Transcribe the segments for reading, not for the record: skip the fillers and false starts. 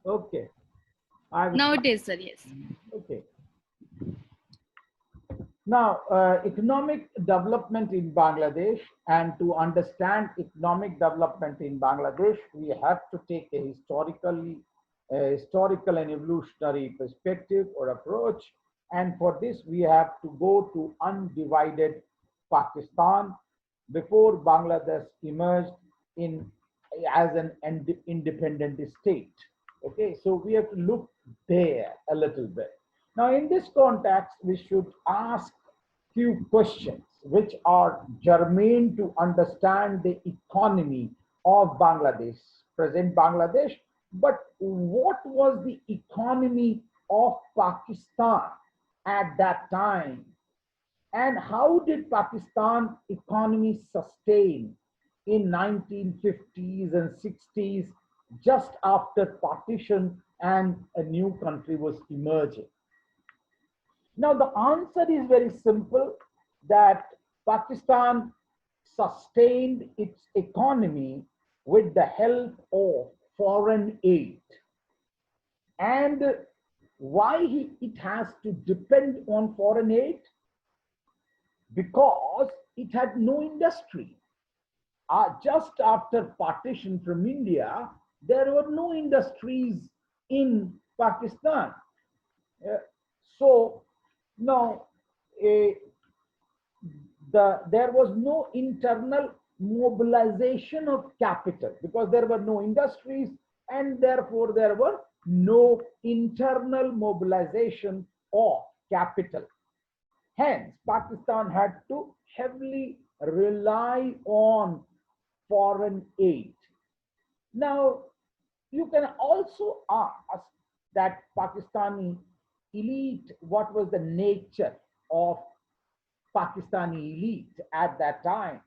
Okay. I will Now start. it is, sir. Yes. Okay. Now, economic development in Bangladesh, and to understand economic development in Bangladesh, we have to take a historical and evolutionary perspective or approach. And for this, we have to go to undivided Pakistan before Bangladesh emerged in as an independent state. Okay, so we have to look there a little bit. Now, in this context, we should ask few questions which are germane to understand the economy of Bangladesh, present Bangladesh, but what was the economy of Pakistan at that time? And how did Pakistan economy sustain in 1950s and 60s just after partition and a new country was emerging? Now, the answer is very simple that Pakistan sustained its economy with the help of foreign aid. And why it has to depend on foreign aid? Because it had no industry. Just after partition from India, there were no industries in Pakistan. Uh, so now, there was no internal mobilization of capital because there were no industries, and therefore there were no internal mobilization of capital. Hence, Pakistan had to heavily rely on foreign aid. Now, you can also ask that Pakistani elite, what was the nature of Pakistani elite at that time,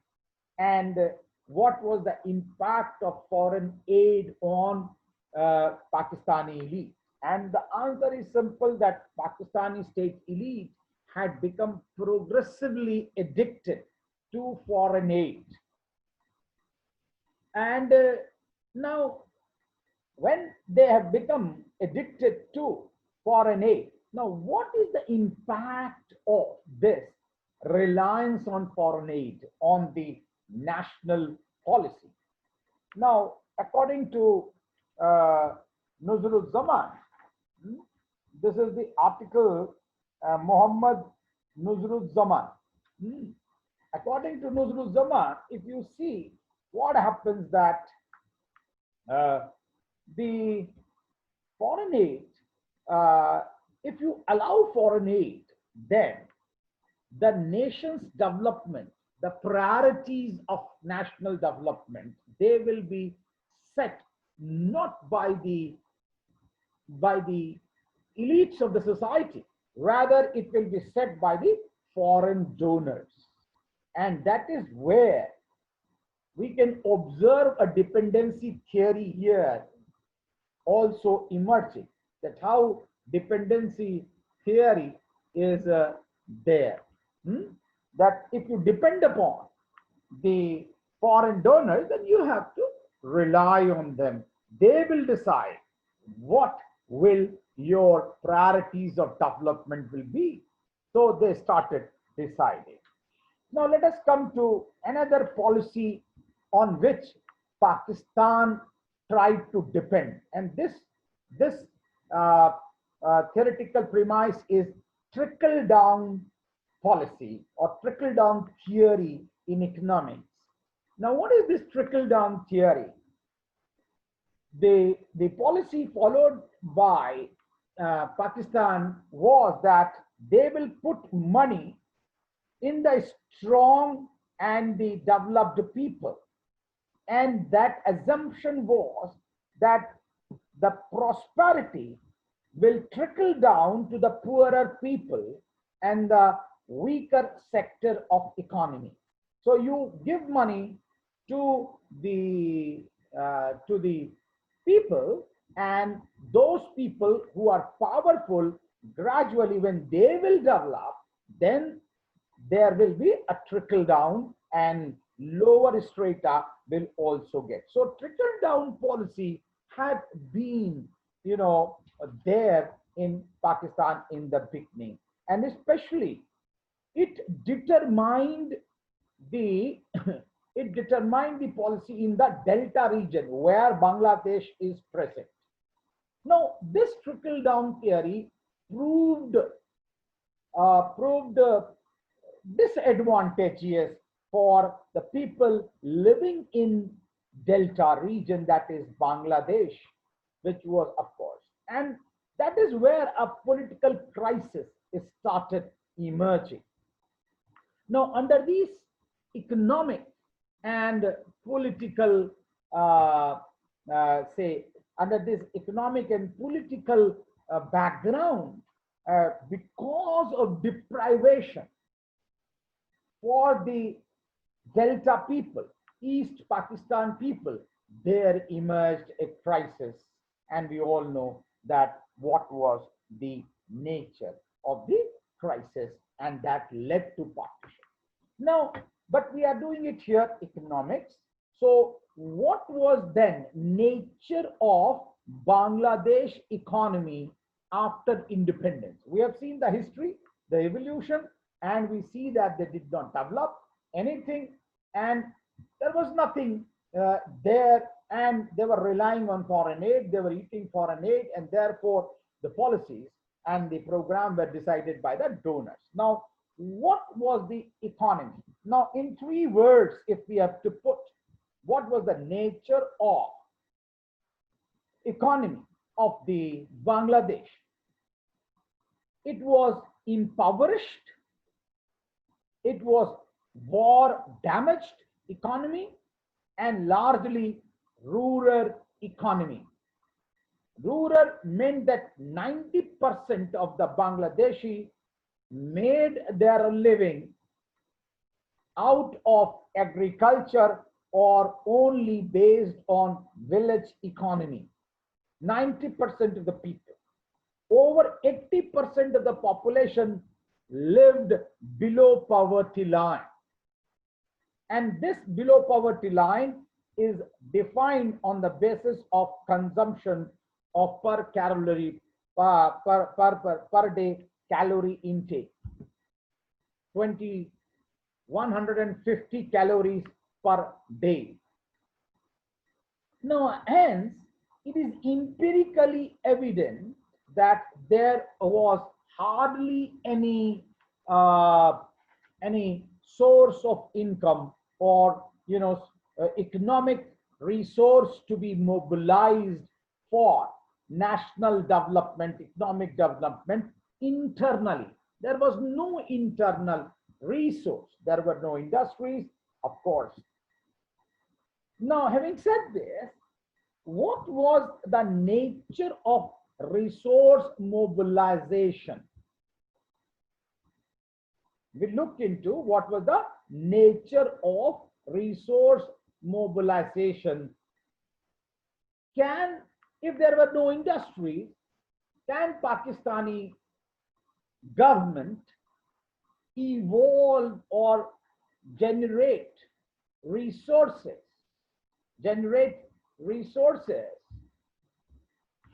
and what was the impact of foreign aid on Pakistani elite? And the answer is simple that Pakistani state elite had become progressively addicted to foreign aid. And now, when they have become addicted to foreign aid, now what is the impact of this reliance on foreign aid on the national policy? Now, according to uh, Nuzrul hmm, this is the article Muhammad Nuzrul hmm. According to Nuzrul, if you see what happens that uh, the foreign aid, uh, if you allow foreign aid, then the nation's development, the priorities of national development, they will be set not by the elites of the society, rather it will be set by the foreign donors. And that is where we can observe a dependency theory here also emerging, that how dependency theory is there. That if you depend upon the foreign donors, then you have to rely on them. They will decide what will your priorities of development will be. So they started deciding. Now let us come to another policy on which Pakistan tried to depend, and this uh, theoretical premise is trickle down policy or trickle down theory in economics. Now, what is this trickle down theory? The policy followed by Pakistan was that they will put money in the strong and the developed people. And that assumption was that the prosperity will trickle down to the poorer people and the weaker sector of economy. So you give money to the people, and those people who are powerful, gradually when they will develop, then there will be a trickle down and lower strata will also get. So trickle down policy had been you know, there in Pakistan in the beginning. And especially it determined the it determined the policy in the Delta region where Bangladesh is present. Now, this trickle down theory proved disadvantageous for the people living in Delta region, that is Bangladesh, which was, of course, and that is where a political crisis is started emerging. Now, under these economic and political, say, under this economic and political background, because of deprivation for the Delta people, East Pakistan people, there emerged a crisis, and we all know that what was the nature of the crisis, and that led to partition. Now, but we are doing it here, economics. So what was then nature of Bangladesh economy after independence? We have seen the history, the evolution, and we see that they did not develop anything, and there was nothing there, and they were relying on foreign aid, they were eating foreign aid, and therefore the policies and the program were decided by the donors. Now, what was the economy? Now, in 3 words, if we have to put what was the nature of economy of the Bangladesh, it was impoverished, it was war damaged economy, and largely rural economy. Rural meant that 90% of the Bangladeshi made their living out of agriculture or only based on village economy. 90% of the people. Over 80% of the population lived below poverty line. And this below poverty line is defined on the basis of consumption of per day calorie intake. 150 calories per day. Now, hence, it is empirically evident that there was hardly any source of income or economic resource to be mobilized for national development, economic development internally. There was no internal resource. There were no industries, of course. Now, having said this, what was the nature of resource mobilization? We looked into what was the nature of resource mobilization. If there were no industries, can Pakistani government evolve or generate resources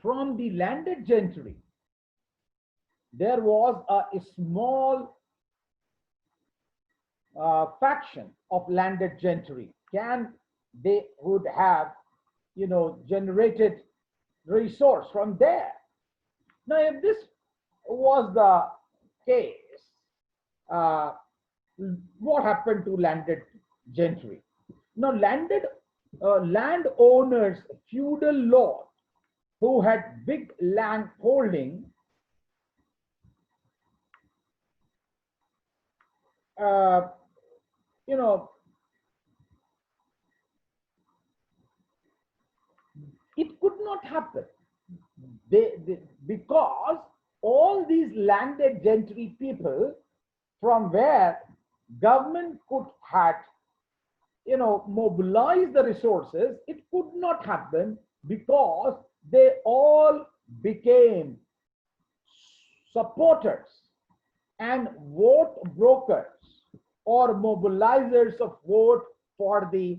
from the landed gentry? There was a small faction of landed gentry. They would have generated resource from there. Now, if this was the case, what happened to landed gentry? Now, landowners, feudal lords who had big land holding, it could not happen. Because all these landed gentry people, from where government could have mobilize the resources, it could not happen because they all became supporters and vote brokers or mobilizers of vote for the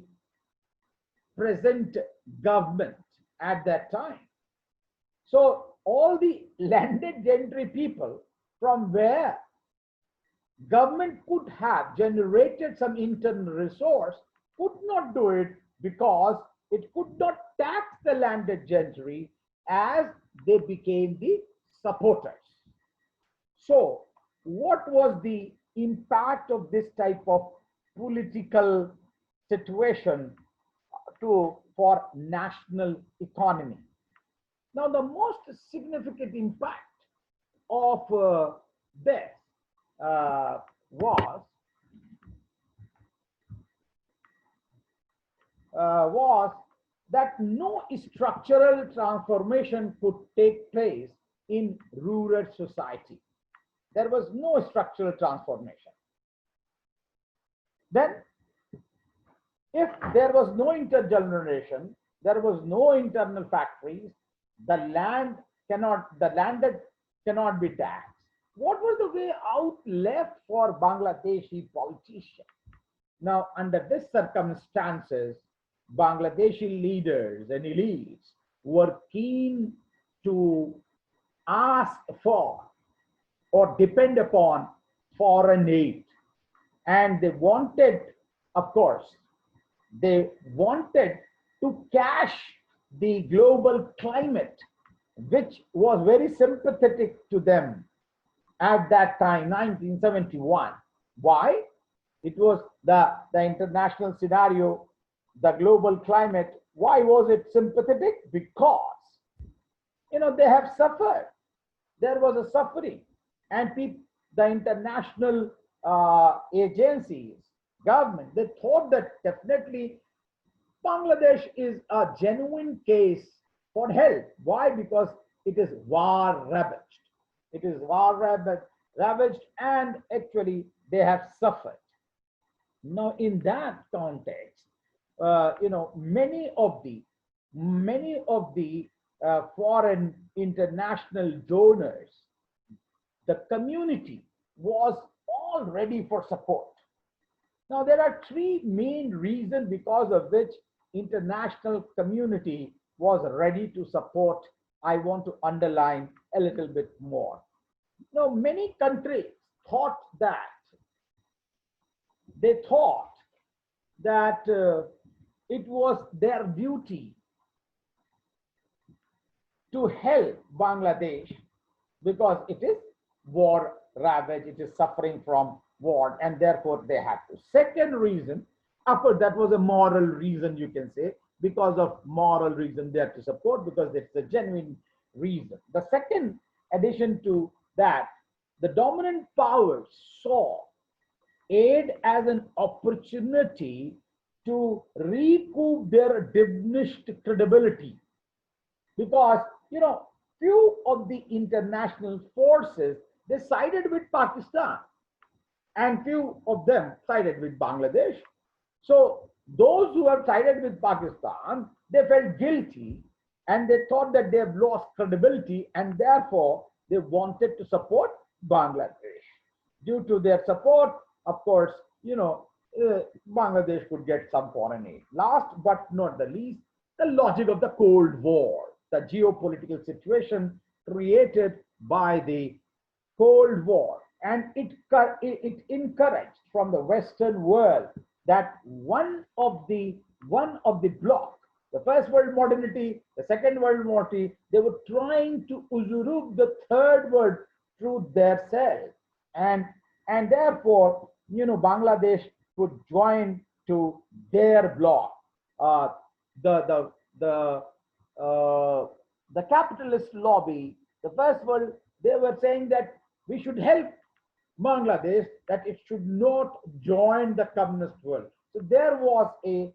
present government at that time. So all the landed gentry people from where government could have generated some internal resource could not do it because it could not tax the landed gentry as they became the supporters. So, what was the impact of this type of political situation for national economy? Now, the most significant impact of this uh, was was that no structural transformation could take place in rural society. There was no structural transformation. Then, if there was no intergeneration, there was no internal factories, the landed cannot be taxed. What was the way out left for Bangladeshi politicians? Now, under these circumstances, Bangladeshi leaders and elites were keen to ask for or depend upon foreign aid. And they wanted, of course, they wanted to cash the global climate, which was very sympathetic to them at that time, 1971. Why? It was the international scenario, the global climate. Why was it sympathetic? Because, they have suffered. There was a suffering. And the international agencies, government, they thought that definitely Bangladesh is a genuine case for help. Why? Because it is war ravaged. It is war ravaged, and actually they have suffered. Now, in that context, many of the foreign international donors, the community was all ready for support. Now, there are three main reasons because of which international community was ready to support. I want to underline a little bit more. Now, many countries thought that it was their duty to help Bangladesh because it is war ravaged, it is suffering from war, and therefore they had to. Second reason, of course, that was a moral reason, you can say, because of moral reason they had to support, because it's a genuine reason. The second addition to that, the dominant powers saw aid as an opportunity to recoup their diminished credibility, because few of the international forces, they sided with Pakistan and few of them sided with Bangladesh. So those who have sided with Pakistan, they felt guilty and they thought that they have lost credibility, and therefore they wanted to support Bangladesh. Due to their support, of course, Bangladesh could get some foreign aid. Last but not the least, the logic of the Cold War, the geopolitical situation created by the Cold War, and it encouraged from the Western world that one of the bloc, the first world modernity, the second world modernity, they were trying to usurp the third world through their self, and therefore Bangladesh could join to their bloc. The capitalist lobby, the first world, they were saying that we should help Bangladesh, that it should not join the communist world. So there was a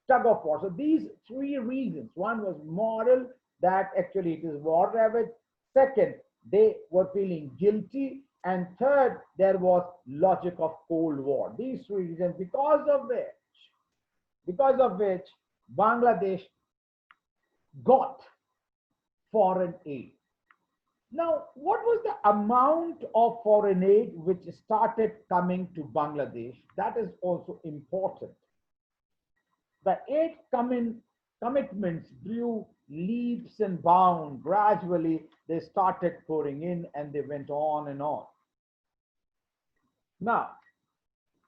tug of war. So these three reasons: one was moral, that actually it is war ravaged; second, they were feeling guilty; and third, there was logic of Cold War. These three reasons, because of which Bangladesh got foreign aid. Now, what was the amount of foreign aid which started coming to Bangladesh? That is also important. The aid commitments grew leaps and bounds. Gradually, they started pouring in and they went on and on. Now,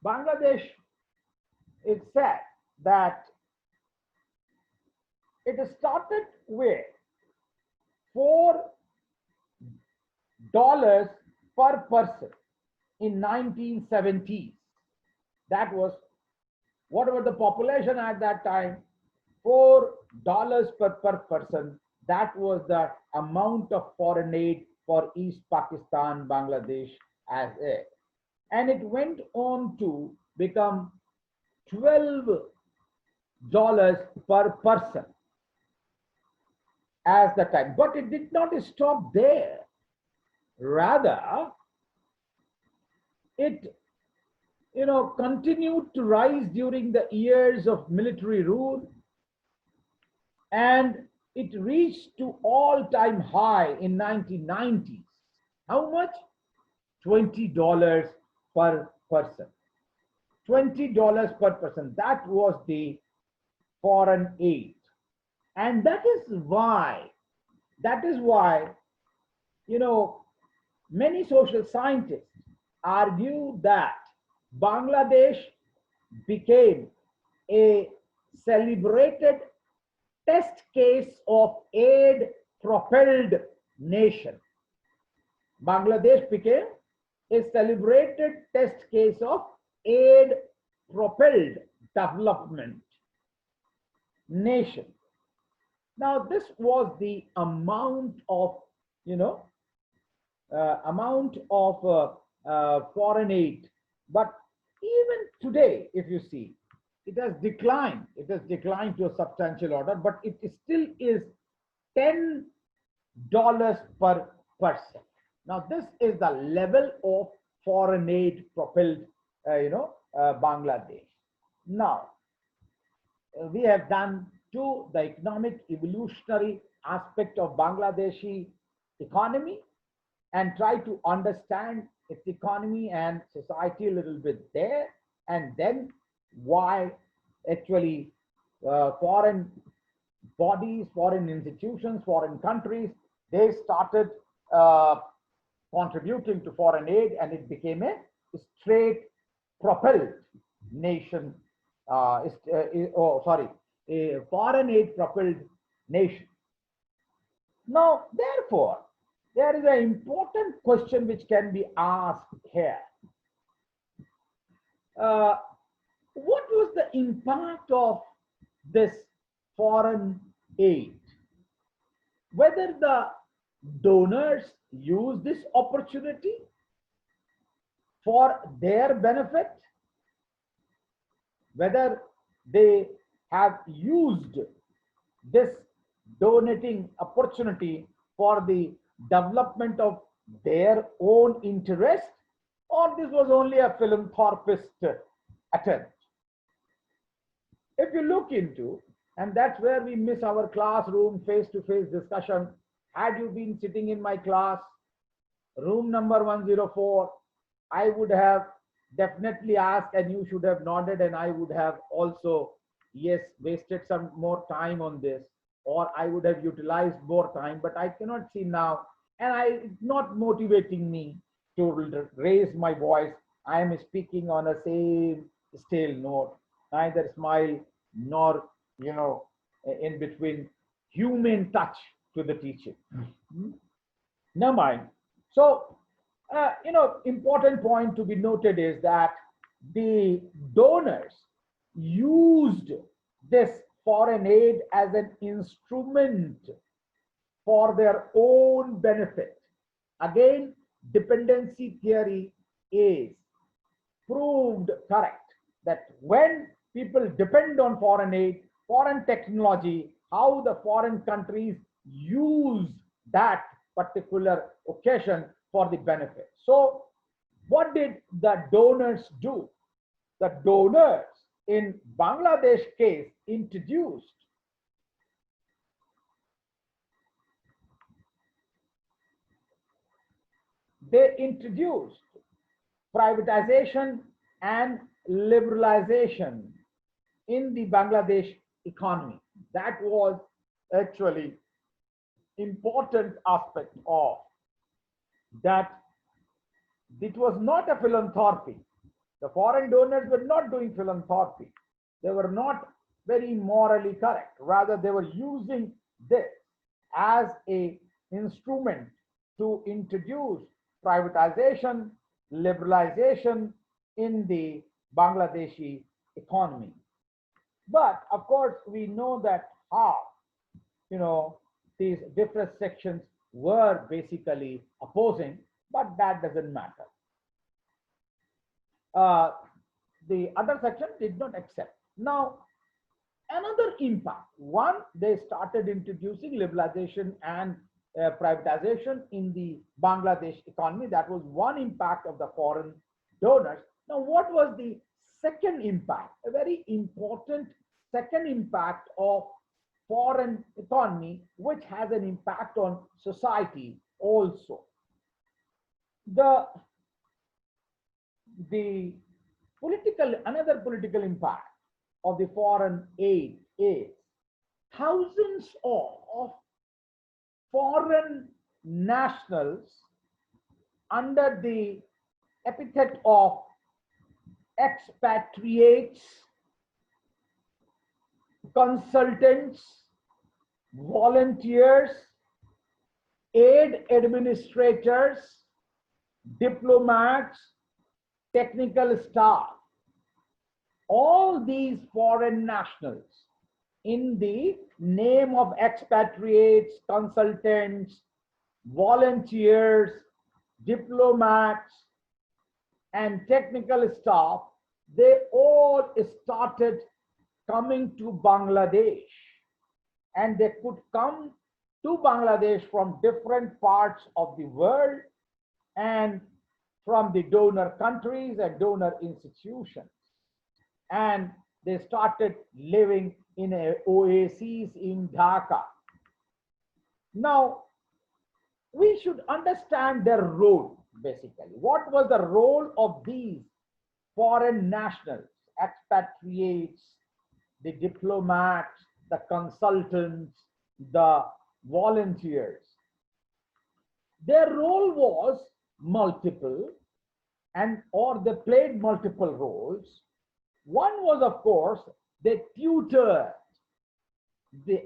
Bangladesh, it said that it started with $4 per person in 1970s. That was whatever the population at that time, $4 per person. That was the amount of foreign aid for East Pakistan, Bangladesh as a. And it went on to become $12 per person as the time. But it did not stop there. Rather, it continued to rise during the years of military rule, and it reached to all-time high in 1990s. How much? $20 per person. $20 per person. That was the foreign aid. And that is why, many social scientists argue that Bangladesh became a celebrated test case of aid-propelled nation. Bangladesh became a celebrated test case of aid-propelled development nation. Now, this was the amount of, foreign aid. But even today, if you see, it has declined. It has declined to a substantial order, but it still is $10 per person. Now, this is the level of foreign aid propelled, Bangladesh. Now, we have done to the economic evolutionary aspect of Bangladeshi economy and try to understand its economy and society a little bit there, and then why actually foreign bodies, foreign institutions, foreign countries, they started contributing to foreign aid, and it became a straight propelled nation, a foreign aid propelled nation. Now, therefore, there is an important question which can be asked here. What was the impact of this foreign aid? Whether the donors use this opportunity for their benefit, whether they have used this donating opportunity for the development of their own interest, or this was only a philanthropist attempt. If you look into, and that's where we miss our classroom face-to-face discussion. Had you been sitting in my class, room number 104, I would have definitely asked, and you should have nodded, and I would have also, yes, wasted some more time on this, or I would have utilized more time, but I cannot see now, and it's not motivating me to raise my voice. I am speaking on a same stale note, neither smile nor, in between human touch to the teaching. Never mind. So, important point to be noted is that the donors used this foreign aid as an instrument for their own benefit. Again, dependency theory is proved correct, that when people depend on foreign aid, foreign technology, how the foreign countries use that particular occasion for the benefit. So what did the donors do? The donors in Bangladesh case introduced privatization and liberalization in the Bangladesh economy. That was actually important aspect of that it was not a philanthropy. The foreign donors were not doing philanthropy. They were not very morally correct. Rather, they were using this as a instrument to introduce privatization, liberalization in the Bangladeshi economy. But of course, we know that how, you know, these different sections were basically opposing, but that doesn't matter. The other section did not accept. Now, another impact. One, they started introducing liberalization and privatization in the Bangladesh economy. That was one impact of the foreign donors. Now, what was the second impact? A very important second impact of foreign economy, which has an impact on society also. The another political impact of the foreign aid is thousands of foreign nationals under the epithet of expatriates, consultants, volunteers, aid administrators, diplomats, technical staff, all these foreign nationals in the name of expatriates, consultants, volunteers, diplomats, and technical staff, they all started coming to Bangladesh, and they could come to Bangladesh from different parts of the world and from the donor countries and donor institutions. And they started living in oases in Dhaka. Now, we should understand their role, basically. What was the role of these foreign nationals, expatriates, the diplomats, the consultants, the volunteers? Their role was multiple, or they played multiple roles. One was, of course, they tutored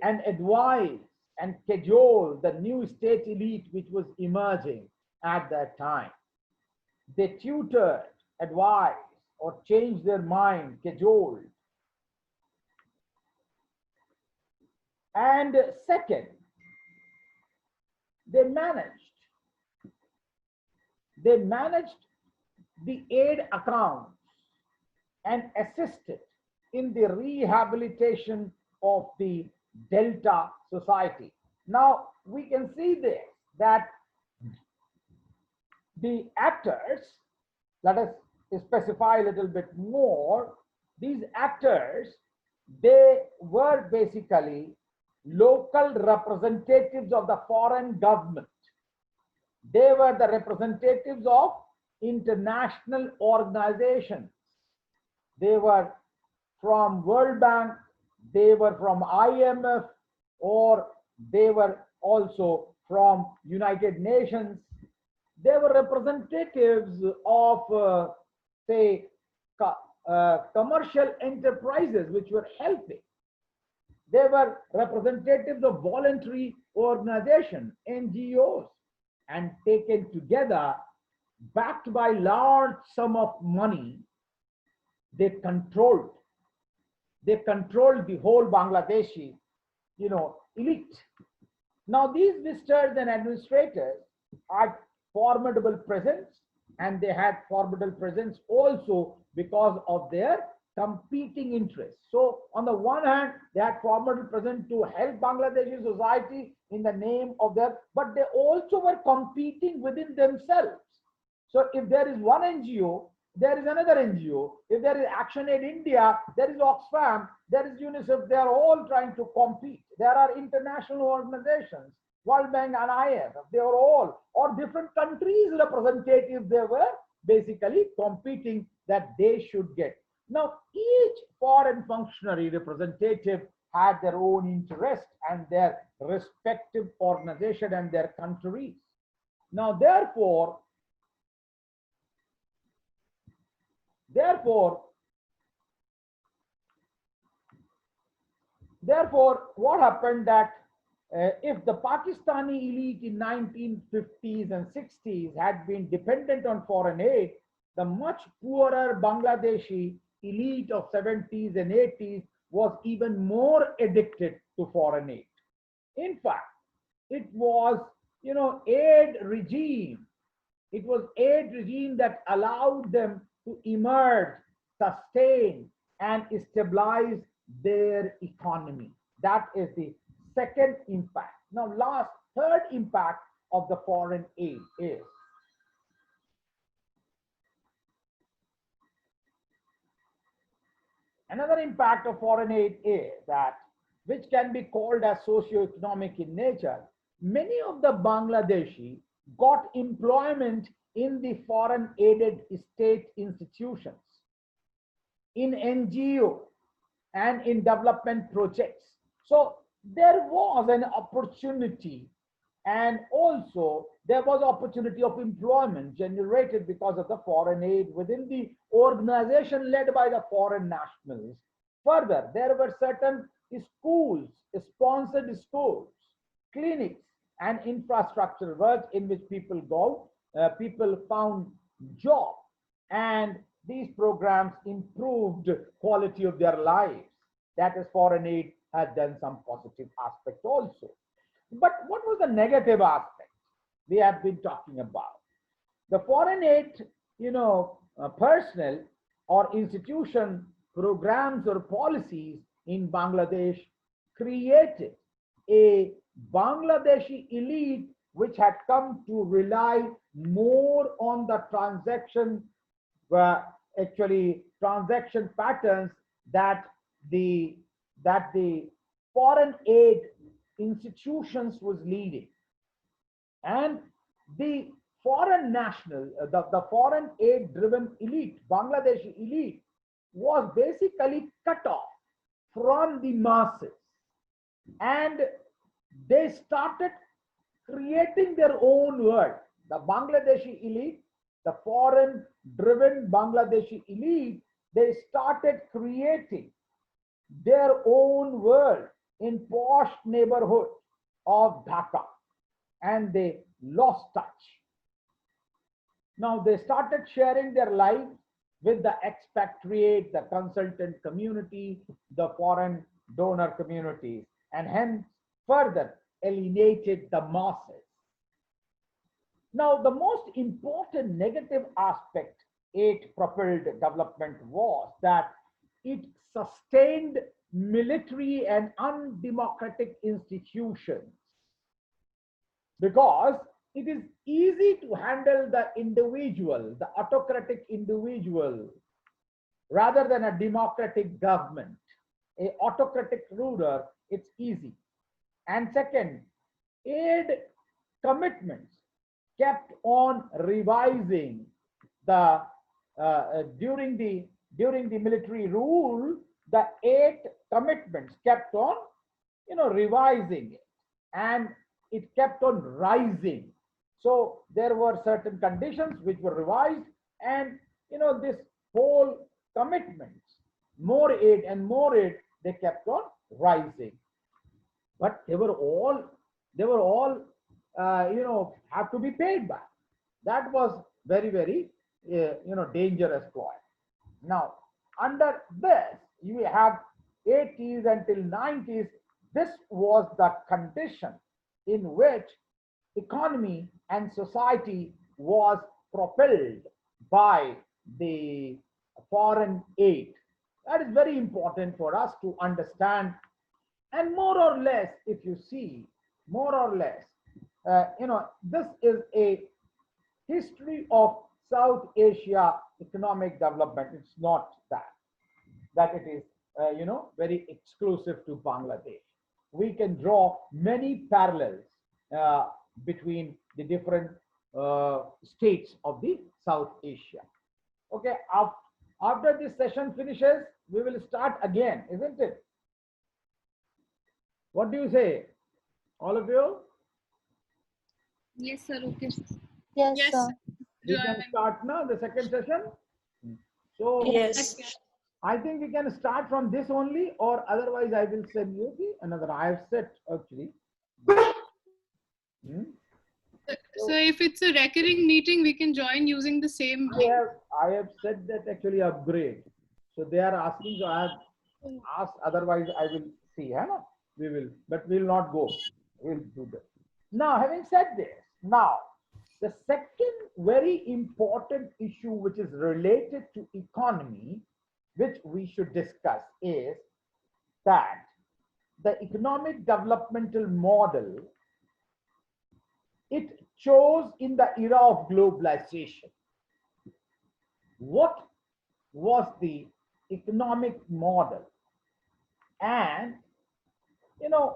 and advised and cajoled the new state elite which was emerging at that time. They tutored, advised, or changed their mind, cajoled. And second, they managed the aid accounts and assisted in the rehabilitation of the Delta society. Now, we can see this, that the actors, let us specify a little bit more, these actors, they were basically local representatives of the foreign government. They were the representatives of international organizations. They were from World Bank, they were from IMF, or they were also from United Nations. They were representatives of, say, commercial enterprises which were helping. They were representatives of voluntary organizations, NGOs, and taken together, backed by large sum of money, they controlled the whole Bangladeshi, elite. Now, these visitors and administrators had formidable presence, and they had formidable presence also because of their competing interests. So, on the one hand, they had formidable presence to help Bangladeshi society in the name of their, but they also were competing within themselves. So, if there is one NGO, there is another NGO. If there is Action Aid India, there is Oxfam, there is UNICEF. They are all trying to compete. There are international organizations, World Bank and IMF. They are all, or different countries' representatives, they were basically competing that they should get. Now, each foreign functionary representative had their own interest and their respective organization and their countries. Now, therefore, what happened that if the Pakistani elite in 1950s and 60s had been dependent on foreign aid, the much poorer Bangladeshi elite of 70s and 80s was even more addicted to foreign aid. In fact, it was, aid regime. It was aid regime that allowed them to emerge, sustain, and stabilize their economy. That is the second impact. Now, third impact of the foreign aid is another impact of foreign aid is that, which can be called as socio-economic in nature, many of the Bangladeshi got employment in the foreign aided state institutions, in NGO, and in development projects. So there was an opportunity, and also there was opportunity of employment generated because of the foreign aid within the organization led by the foreign nationals. Further, there were certain schools, sponsored schools, clinics, and infrastructure work in which people found job, and these programs improved quality of their lives. That is, foreign aid had done some positive aspect also. But what was the negative aspect we have been talking about? The foreign aid, personnel or institution programs or policies in Bangladesh created a Bangladeshi elite which had come to rely more on the transaction patterns that the foreign aid institutions was leading, and the foreign national, the foreign aid driven elite, Bangladeshi elite, was basically cut off from the masses, and they started creating their own world. The Bangladeshi elite, the foreign driven Bangladeshi elite, they started creating their own world in posh neighborhood of Dhaka, and they lost touch. Now they started sharing their lives with the expatriate, the consultant community, the foreign donor communities, and hence further alienated the masses. Now, the most important negative aspect it propelled development was that it sustained military and undemocratic institutions, because it is easy to handle the individual, the autocratic individual, rather than a democratic government. A autocratic ruler, it's easy. And second, aid commitments kept on revising during the military rule. The aid commitments kept on revising it, and it kept on rising. So there were certain conditions which were revised, and this whole commitments, more aid and more aid, they kept on rising. But they were all have to be paid back. That was very, very dangerous point. Now, under this, you have 80s until 90s. This was the condition in which economy and society was propelled by the foreign aid. That is very important for us to understand. And more or less, if you see, more or less, this is a history of South Asia economic development. It's not that it is, very exclusive to Bangladesh. We can draw many parallels between the different states of the South Asia. Okay, after this session finishes, we will start again, isn't it? What do you say? All of you? Yes, sir. Okay. Yes, Yes, sir. We can start now the second session. So Yes. I think we can start from this only, or otherwise I will send you another. I have set actually. Hmm? So if it's a recurring meeting, we can join using the same link. I have said that actually upgrade. So they are asking, so I have asked, otherwise I will see, huh? We will, but we will not go. We'll do that. Now, having said this, now the second very important issue which is related to economy, which we should discuss, is that the economic developmental model it chose in the era of globalization. What was the economic model, and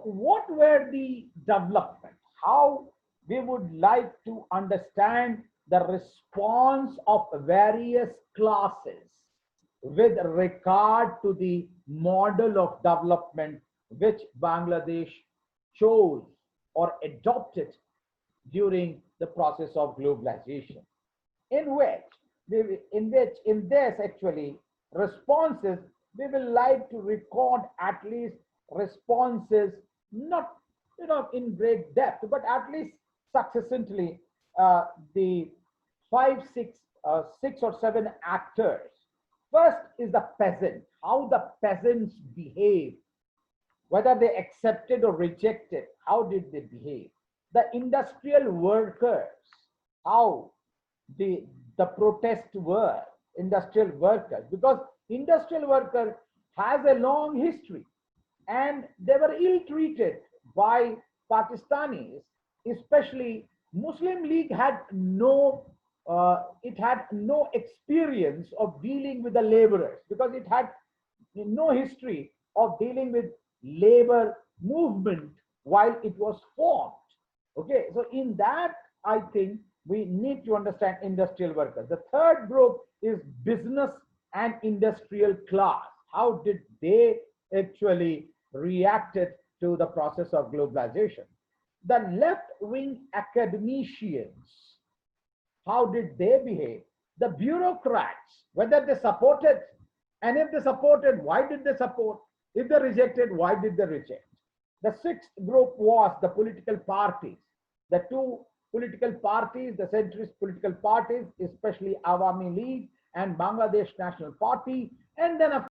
what were the developments, how we would like to understand the response of various classes with regard to the model of development which Bangladesh chose or adopted during the process of globalization, in in this actually responses, we will like to record at least responses, not in great depth, but at least succinctly the six or seven actors. First is the peasant, how the peasants behave, whether they accepted or rejected, how did they behave? The industrial workers, how the the protest were industrial workers, because industrial worker has a long history and they were ill treated by Pakistanis, especially Muslim League had it had no experience of dealing with the laborers because it had no history of dealing with labor movement while it was formed. Okay, so in that, I think we need to understand industrial workers. The third group is business and industrial class. How did they actually reacted to the process of globalization? The left-wing academicians, how did they behave? The bureaucrats, whether they supported, and if they supported, why did they support? If they rejected, why did they reject? The sixth group was the political parties. The two political parties, the centrist political parties, especially Awami League and Bangladesh National Party, and then of